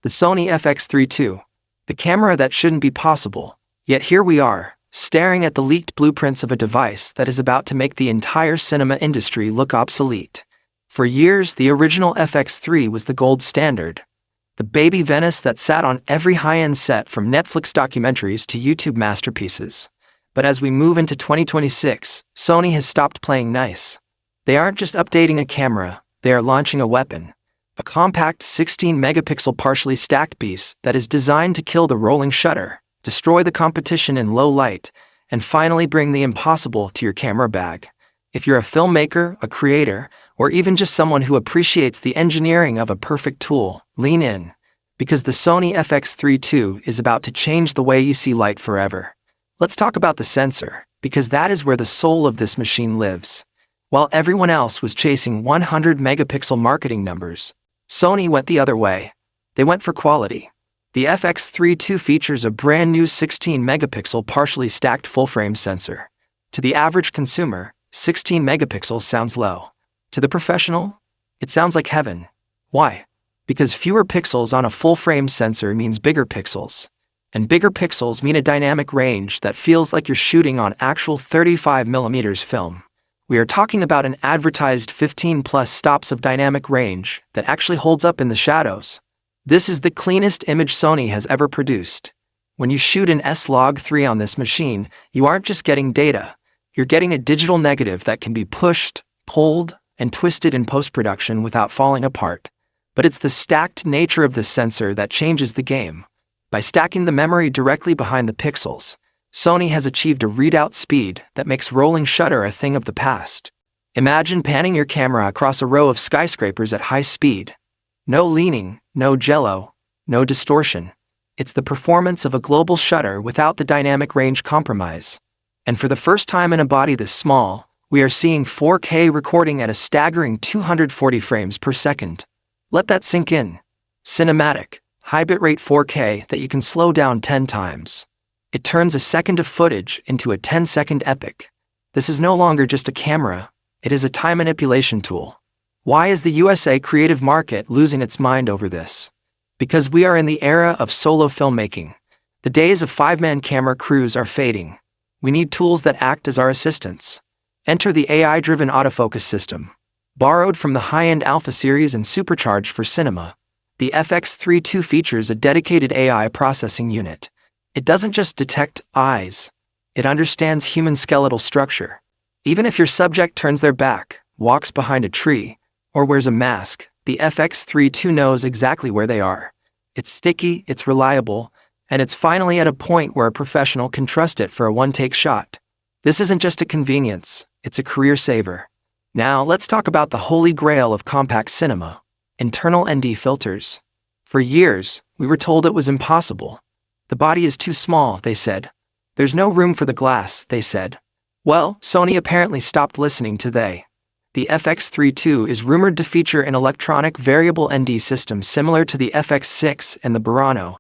the Sony FX3 II, the camera that shouldn't be possible. Yet here we are, staring at the leaked blueprints of a device that is about to make the entire cinema industry look obsolete. For years, the original FX3 was the gold standard. The baby Venice that sat on every high-end set from Netflix documentaries to YouTube masterpieces. But as we move into 2026, Sony has stopped playing nice. They aren't just updating a camera, they are launching a weapon. A compact 16-megapixel partially stacked beast that is designed to kill the rolling shutter, destroy the competition in low light, and finally bring the impossible to your camera bag. If you're a filmmaker, a creator, or even just someone who appreciates the engineering of a perfect tool, lean in. Because the Sony FX3 II is about to change the way you see light forever. Let's talk about the sensor, because that is where the soul of this machine lives. While everyone else was chasing 100-megapixel marketing numbers, Sony went the other way. They went for quality. The FX3 II features a brand new 16-megapixel partially stacked full-frame sensor. To the average consumer, 16 megapixels sounds low. To the professional, it sounds like heaven. Why? Because fewer pixels on a full-frame sensor means bigger pixels. And bigger pixels mean a dynamic range that feels like you're shooting on actual 35mm film. We are talking about an advertised 15+ stops of dynamic range that actually holds up in the shadows. This is the cleanest image Sony has ever produced. When you shoot an S-Log3 on this machine, you aren't just getting data. You're getting a digital negative that can be pushed, pulled, and twisted in post-production without falling apart. But it's the stacked nature of the sensor that changes the game. By stacking the memory directly behind the pixels, Sony has achieved a readout speed that makes rolling shutter a thing of the past. Imagine panning your camera across a row of skyscrapers at high speed. No leaning, no jello, no distortion. It's the performance of a global shutter without the dynamic range compromise. And for the first time in a body this small, we are seeing 4K recording at a staggering 240 frames per second. Let that sink in. Cinematic, high bitrate 4K that you can slow down 10 times. It turns a second of footage into a 10-second epic. This is no longer just a camera, it is a time manipulation tool. Why is the USA creative market losing its mind over this? Because we are in the era of solo filmmaking. The days of 5-man camera crews are fading. We need tools that act as our assistants. Enter the AI-driven autofocus system. Borrowed from the high-end Alpha series and supercharged for cinema, the FX3 II features a dedicated AI processing unit. It doesn't just detect eyes, it understands human skeletal structure. Even if your subject turns their back, walks behind a tree, or wears a mask, the FX3 II knows exactly where they are. It's sticky, it's reliable, and it's finally at a point where a professional can trust it for a one-take shot. This isn't just a convenience, it's a career saver. Now let's talk about the holy grail of compact cinema, internal ND filters. For years, we were told it was impossible. The body is too small, they said. There's no room for the glass, they said. Well, Sony apparently stopped listening to they. The FX3 II is rumored to feature an electronic variable ND system similar to the FX6 and the Burano,